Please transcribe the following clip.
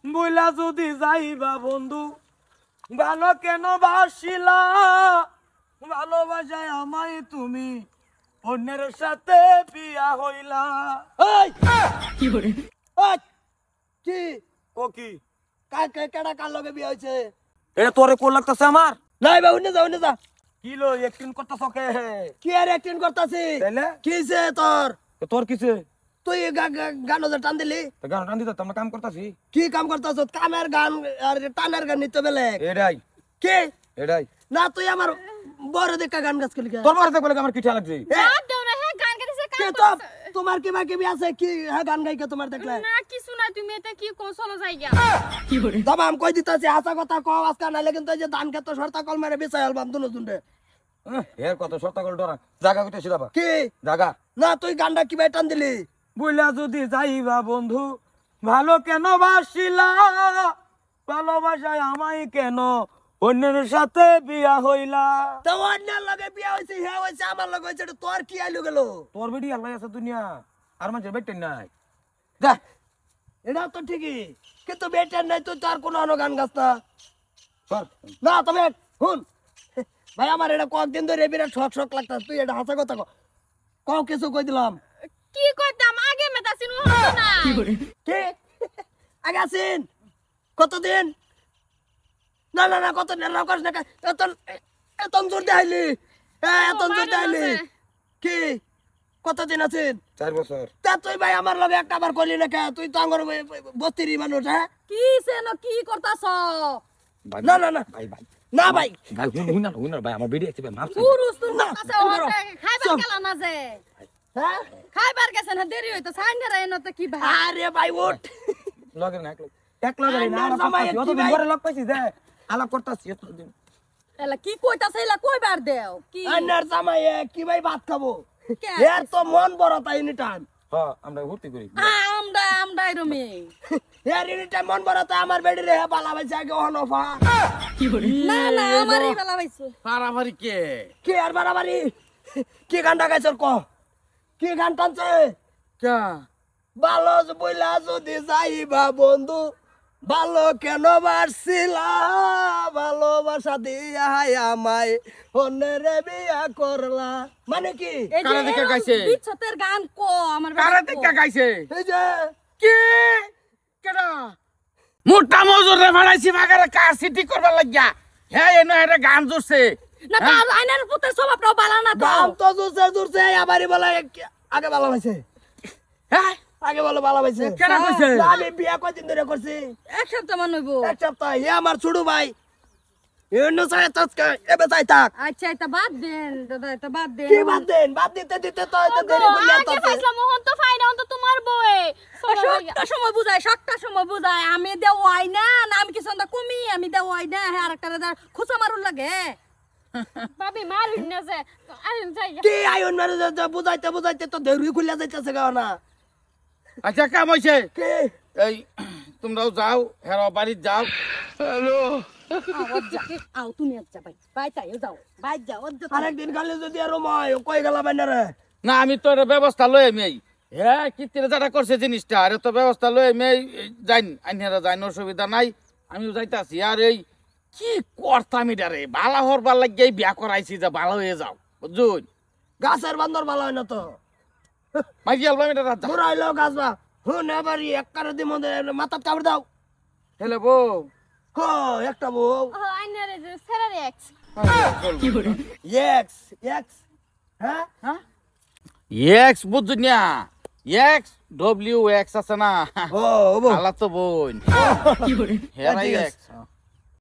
বইলা যদি যাইবা বন্ধু ভালো কেন বাসিলা ভালোবাসায় আমায় তুমি অন্যের সাথে বিয়া হইলা। এই কি করে ওই কি ও কি কেডা কার লগে বিয়ে হইছে? এটা তোরে কোন লাগতেছে আমার? নাই বা উনি যা কিলো একদিন করতেছ কে? কি আর অ্যাক্টিং করতাছি? তাইলে কিছে তোর? তোর কিছে? তুই গানো যে টান দিলি, গান টান দিতে আমরা কাম করতেছি। কি কাম করতাছ? কামের গান আর টানের গান নিতে বেলেগ। এটাই কি এটাই না তুই আমার বড় দেখা গান গাছ কলি তোর মারতে বলে আমার কিঠা লাগছে। বাদ দাও না, হ্যাঁ গান গাইতেছে কে কাম তো করতেছে। তোমার কি বাকি বি আছে কি? হ্যাঁ গান গাই কে তোমার দেখলে না কিছু না, তুমি এটা কি কৌশল যাইগা। কি করে দাবা আমি কই দিতাছি হাসা কথা কও আজকে নাইলে কিন্তু এই যে ধান খেত সরতা কল মেরে বিছাই আলবাম দুনো দুনরে। এর কত সত্তাকল ডরা জায়গা কইতেছি দাবা কি জায়গা না তুই গানটা কি বাই টান দিলি? বইলা যদি যাইবা বন্ধু ভালো কেন বাসিলা ভালোবাসায় আমায় কেন অন্যের সাথে বিয়া হইলা। তো অন্যের লগে বিয়া হইছে হে হইছে আমার লগে হইছে এটা তোর কি আইলো গেল? তোর বেটি আল্লাহ আছে দুনিয়া আর মানুষের বেটেন নাই। যা এটা তো ঠিকই কিন্তু বেটার নাই তুই তার কোনো গান গাছ না। সর না তবে শুন ভাই আমার এটা কয়েকদিন ধরে বিরাট শখ শখ লাগতাস, তুই এটা হাসা কথা কও কিছু কই দিলাম। কি কইতাম আগে মেতাছিন হতো না। কি আগে আসিন কতদিন? না না না কত না কস না এত এত জোর দেখাইলি, এত জোর দেখাইলি কি কতদিন আছেন? 4 বছর। তা তুই ভাই আমার লগে একটা বার করলি না কে? তুই তো আমার বস্তিরই মানুষ। হ্যাঁ কি সেন কি করতাছ? না না না ভাই ভাই না ভাই ভাই হুন না ভাই আমার বেটি আছে ভাই মারছে। পুরুষ তোর না, কাছে না, খাইবার চুপ। গেল না যে হ্যাঁ খাইবার গেছে না দেরি হইতো সাইন্ডে রে নতে কি ভাই। আরে ভাই উঠ লগের না একলা ধরে না আন্নার জামাই অত কি দিন ভাই? পরে লগ পাইছি যে আলাপ করতাছি এতদিন। এলা কি কইতাছ? এলা কইবার দেও কি আন্নার জামাই কি ভাই ভাত খাবো? কে? এর তো মন বড় তাই এনি টাইম। হ্যাঁ আমরা ভর্তি করি। আমডা রমি এর এনি টাইম মন বড় তাই আমার বেডি রে বালা ভাইছে আগে অনফা। না না আমারই বেলা পাইছো। পারামারি কে? কি আর বাড়াবাড়ি কি গানটা গাইছ ক? কি গান টানছে? কা ভালো বইলা যদি যাইবা বন্ধু ভালো কেন বাসিলা ভালোবাসা দিয়া আমায় অন্যের বিয়া করলা। মানে কি এই যে কারা দেখা গাইছে? বিচ্ছতের গান কো আমার কারা দেখা গাইছে? এই যে কি কেডা মোটা মজুরে ভাড়াইছি বাগারে কার সিটি করবার লাগিয়া হ্যাঁ এনো এটা গান জুরছে না তা আইনার পুতের স্বভাবটাও বালা না তো। গাম তো জুরছে জুরছে আবারই বলে আগে ভালো হয়েছে। হ্যাঁ আগে বলো ভালো হয়েছে। কেডা কইছে? আমি বিয়া কয়দিন ধরে করছি? এক সপ্তাহ মান হইব। এক সপ্তাহ। হে আমার ছোট ভাই এন্ন চাই তৎকা এবে চাই থাক। আচ্ছা এটা বাদ দেন দাদা, এটা বাদ দেন। কি বাদ দেন? বাদ দিতে দিতে তো হয়তো দেরি হয়ে আগে যাচ্ছে। ফাইসলা মোহন তো ফাইনা তো তোমার বই সবটা সময় বুঝায়, সবটা সময় বুঝায়। আমি দেও আই না না আমি কিছু না কমি, আমি দেও আই না হ্যাঁ আরেকটা খুচা মারুন লাগে। ভাবি মারুন না যে আইন যাই। কি আইন মারে বুঝাইতে বুঝাইতে তো দেরি খুলে যাইতেছে গাও না। আচ্ছা কাম হইছে কি এই তোমরাও যাও হেরা বাড়ি যাও। হ্যালো আও তুমি আচ্ছা ভাই ভাই তাই যাও ভাই যাও আরেকদিন খালি যদি আর ময় কই গেল বাইনা রে? না আমি তো এটা ব্যবস্থা লই আমি হ্যাঁ কীর্তিরা যারা করছে জিনিসটা আরে তো ব্যবস্থা লই আমি যাইন আইনারা যাইন অসুবিধা নাই আমিও যাইতাছি। আর এই কি করতাম এটা রে ভালো হরবার লাগিয়ে বিয়া করাইছি যে ভালো হয়ে যাও বুঝুন। গাছের বান্দর ভালো হয় না তো মাইকি আলবাম এটা রাজা বুড়াইলো গাছ বা হুন এবারই এক কারে দি মধ্যে মাথার কাপড় দাও। হেলে বউ হ একটা বউ আইনার যে সেরার এক্স এক্স এক্স হ্যাঁ হ্যাঁ এক্স বুঝুন না এক্স ডব্লিউ এক্স আছে না ও বউ আলা তো বোন হেরাই এক্স